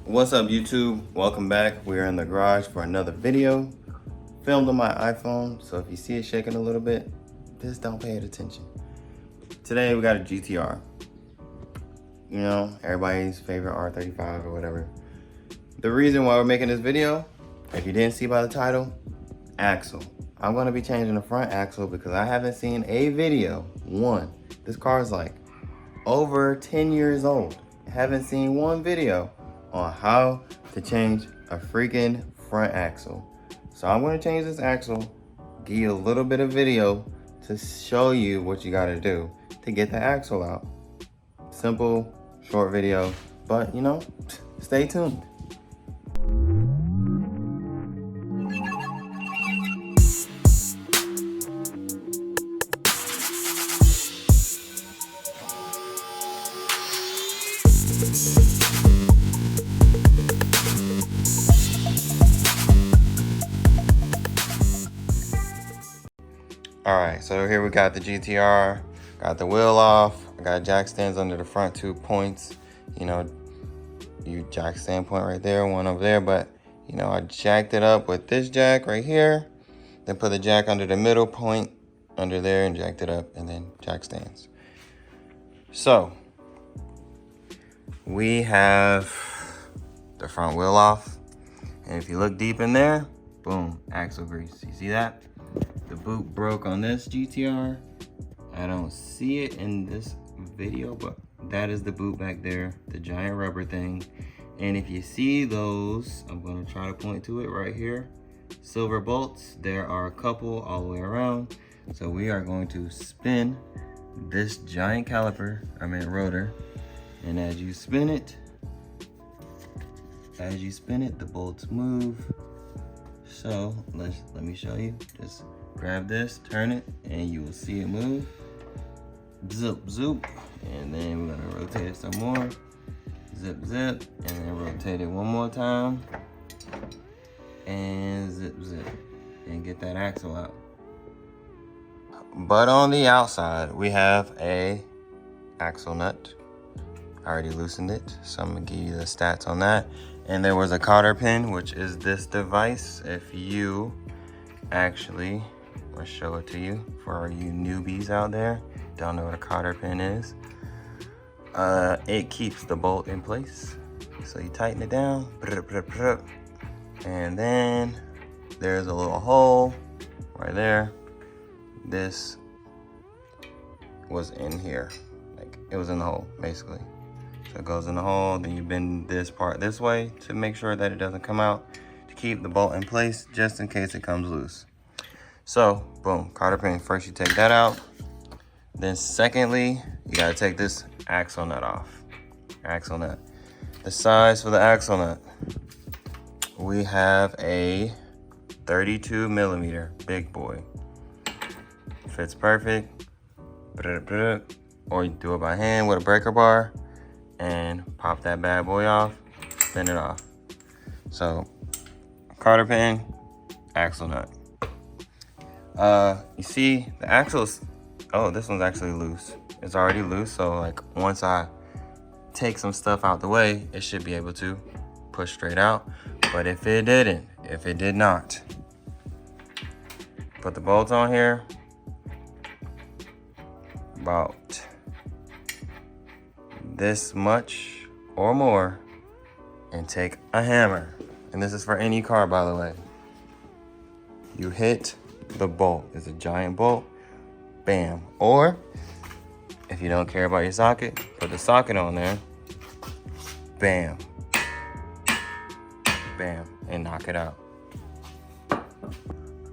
What's up, YouTube? Welcome back. We're in the garage for another video filmed on my iPhone, so if you see it shaking a little bit, just don't pay it attention. Today we got a GTR, you know, everybody's favorite R35 or whatever. The reason why we're making this video, if you didn't see by the title, axle. I'm going to be changing the front axle because I haven't seen a video. This car is like over 10 years old. Haven't seen one video on how to change a freaking front axle. So I'm going to change this axle, give you a little bit of video to show you what you got to do to get the axle out. Simple, short video, but you know, stay tuned. All right, so here we got the GTR, got the wheel off, I got jack stands under the front 2 points. You know, you jack stand point right there, one over there, but you know, I jacked it up with this jack right here, then put the jack under the middle point under there and jacked it up, and then jack stands. So we have the front wheel off, and if you look deep in there, boom, axle grease. You see that? The boot broke on this GTR. I don't see it in this video, but that is the boot back there, the giant rubber thing. And if you see those, I'm gonna try to point to it right here, silver bolts, there are a couple all the way around. So we are going to spin this giant rotor. And as you spin it, the bolts move. So let me show you. Just grab this, turn it, and you will see it move. Zip, zoop. And then we're gonna rotate it some more. Zip, zip. And then rotate it one more time. And zip, zip. And get that axle out. But on the outside, we have a axle nut. I already loosened it, so I'm gonna give you the stats on that. And there was a cotter pin, which is this device. If you actually, I'll show it to you for you newbies out there, don't know what a cotter pin is. It keeps the bolt in place. So you tighten it down, and then there's a little hole right there. This was in here, like it was in the hole, basically. So it goes in the hole, then you bend this part this way to make sure that it doesn't come out, to keep the bolt in place just in case it comes loose. So, boom, cotter pin. First you take that out. Then secondly, you gotta take this axle nut off. Axle nut. The size for the axle nut. We have a 32 millimeter, big boy. Fits perfect. Or you do it by hand with a breaker bar and pop that bad boy off, spin it off. So, cotter pin, axle nut. You see the axles, oh, this one's actually loose. It's already loose, so like once I take some stuff out the way, it should be able to push straight out. But if it did not, put the bolts on here, about this much or more, and take a hammer. And this is for any car, by the way. You hit the bolt. It's a giant bolt. Bam. Or if you don't care about your socket, put the socket on there. Bam. Bam. And knock it out.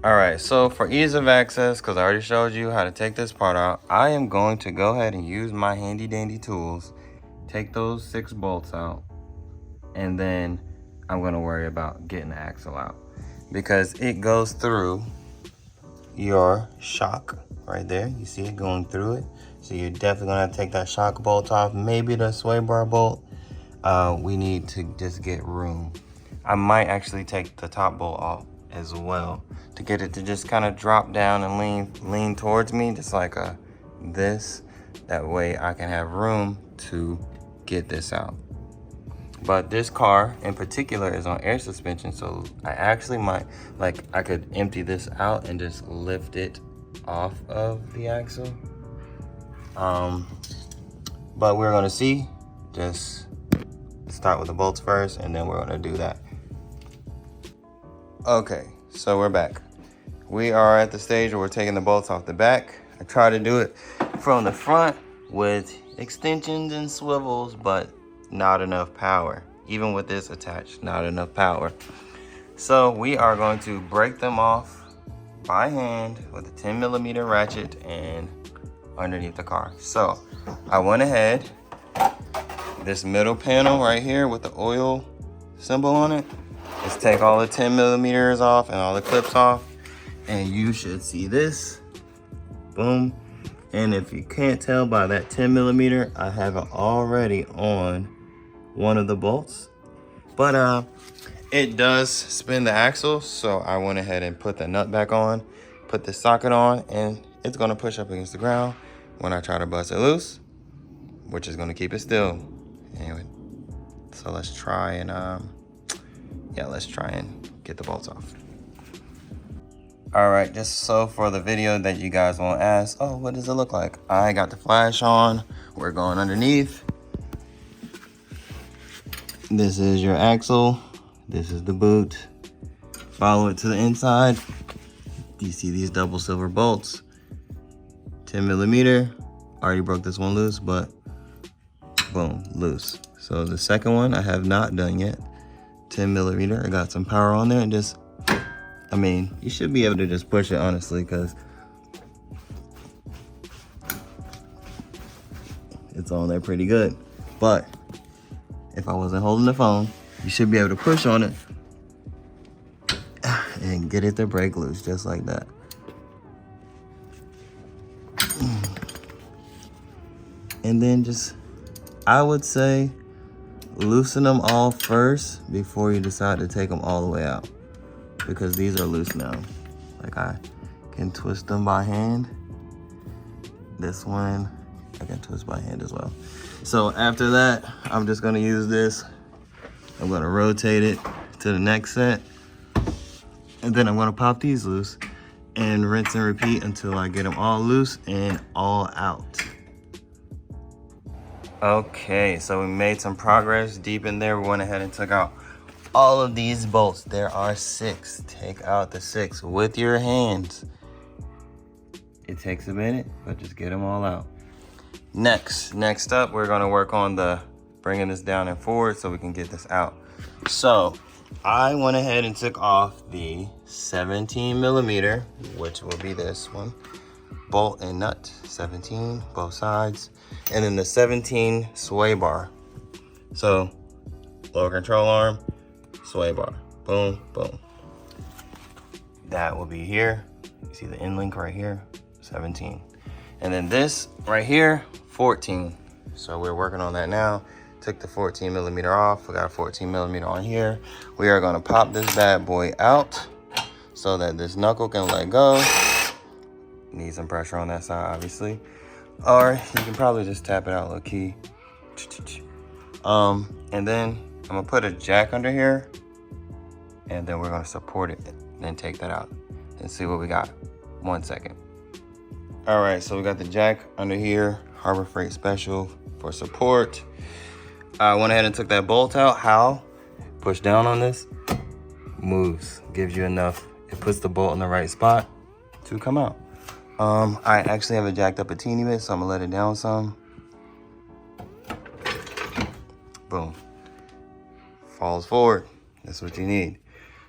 All right, so for ease of access, because I already showed you how to take this part out, I am going to go ahead and use my handy dandy tools, take those 6 bolts out, and then I'm going to worry about getting the axle out, because it goes through your shock right there. You see it going through it. So you're definitely going to have to take that shock bolt off, maybe the sway bar bolt. We need to just get room. I might actually take the top bolt off as well to get it to just kind of drop down and lean towards me, just like this. That way I can have room to get this out. But this car in particular is on air suspension, so I actually might, like, I could empty this out and just lift it off of the axle. But we're gonna see. Just start with the bolts first, and then we're gonna do that. Okay, so we're back. We are at the stage where we're taking the bolts off the back. I try to do it from the front with extensions and swivels, but not enough power. Even with this attached, not enough power. So we are going to break them off by hand with a 10mm ratchet and underneath the car. So I went ahead, this middle panel right here with the oil symbol on it, let's take all the 10mm off and all the clips off, and you should see this. Boom. And if you can't tell by that 10mm, I have it already on one of the bolts, but it does spin the axle, so I went ahead and put the nut back on, put the socket on, and it's gonna push up against the ground when I try to bust it loose, which is gonna keep it still. Anyway, so let's try and let's try and get the bolts off. All right, just so for the video that you guys won't ask, oh, what does it look like? I got the flash on, we're going underneath. This is your axle, this is the boot. Follow it to the inside. You see these double silver bolts, 10mm. Already broke this one loose, but boom, loose. So the second one I have not done yet, 10mm. I got some power on there and just, I mean, you should be able to just push it honestly, because it's on there pretty good. But if I wasn't holding the phone, you should be able to push on it and get it to break loose just like that. And then just, I would say, loosen them all first before you decide to take them all the way out, because these are loose now. Like, I can twist them by hand. This one, I can twist by hand as well. So after that, I'm just gonna use this. I'm gonna rotate it to the next set. And then I'm gonna pop these loose and rinse and repeat until I get them all loose and all out. Okay, so we made some progress deep in there. We went ahead and took out all of these bolts. There are 6. Take out the 6 with your hands. It takes a minute, but just get them all out. Next up, we're gonna work on the bringing this down and forward so we can get this out. So I went ahead and took off the 17mm, which will be this one, bolt and nut, 17, both sides, and then the 17 sway bar. So lower control arm, sway bar, boom, boom. That will be here. You see the end link right here, 17. And then this right here, 14. So we're working on that now. Took the 14mm off. We got a 14mm on here. We are gonna pop this bad boy out so that this knuckle can let go. Need some pressure on that side, obviously. Or you can probably just tap it out low key. And then I'm gonna put a jack under here, and then we're gonna support it, then take that out and see what we got. 1 second. All right, so we got the jack under here, Harbor Freight Special for support. I went ahead and took that bolt out. How? Push down on this, moves, gives you enough. It puts the bolt in the right spot to come out. I actually have it jacked up a teeny bit, so I'm gonna let it down some. Boom. Falls forward. That's what you need.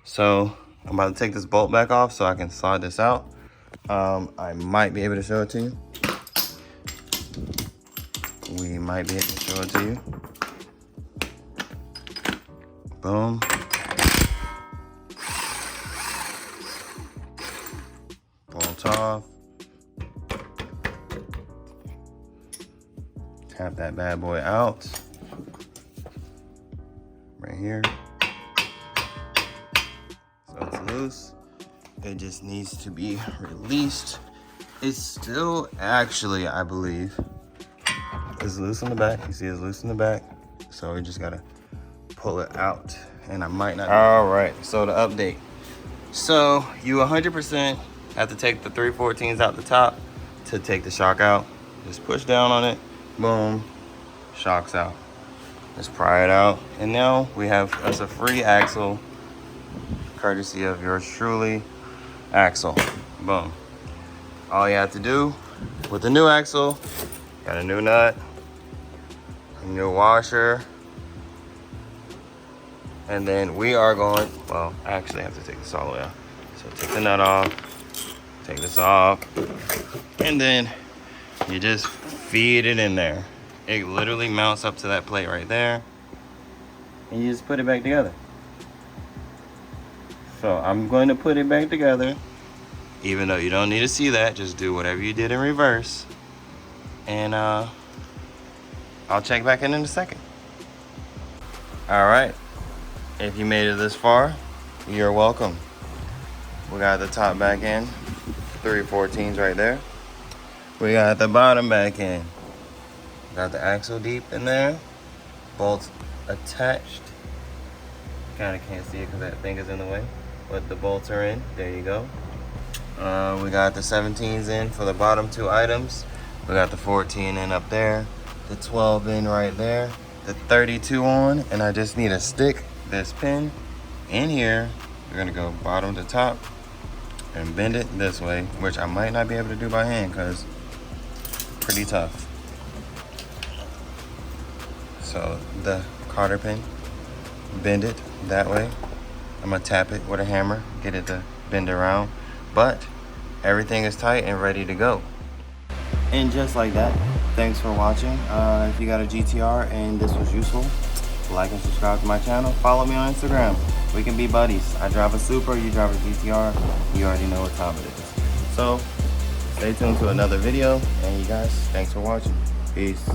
So I'm about to take this bolt back off so I can slide this out. I might be able to show it to you. We might be able to show it to you. Boom. Bolt off. Tap that bad boy out. Right here. So it's loose. It just needs to be released. It's still actually, I believe, it's loose on the back. You see it's loose in the back. So we just gotta pull it out, and I might not. All right, so the update. So you 100% have to take the 314s out the top to take the shock out. Just push down on it, boom, shock's out. Let's pry it out. And now we have us a free axle, courtesy of yours truly, Axel. Boom. All you have to do with the new axle, got a new nut, a new washer, and then we are going, well, I actually have to take this all the way out. So take the nut off, take this off, and then you just feed it in there. It literally mounts up to that plate right there, and you just put it back together. So I'm going to put it back together. Even though you don't need to see that, just do whatever you did in reverse. And I'll check back in a second. All right, if you made it this far, you're welcome. We got the top back in, 314s right there. We got the bottom back in. Got the axle deep in there, bolts attached. Kind of can't see it because that thing is in the way, but the bolts are in, there you go. We got the 17s in for the bottom two items. We got the 14 in up there, the 12 in right there, the 32 on, and I just need to stick this pin in here. We're gonna go bottom to top and bend it this way, which I might not be able to do by hand because it's pretty tough. So the cotter pin, bend it that way. I'm gonna tap it with a hammer, get it to bend around. But everything is tight and ready to go. And just like that, thanks for watching. If you got a GTR and this was useful, like and subscribe to my channel. Follow me on Instagram. We can be buddies. I drive a Supra, you drive a GTR. You already know what time it is. So stay tuned to another video. And you guys, thanks for watching. Peace.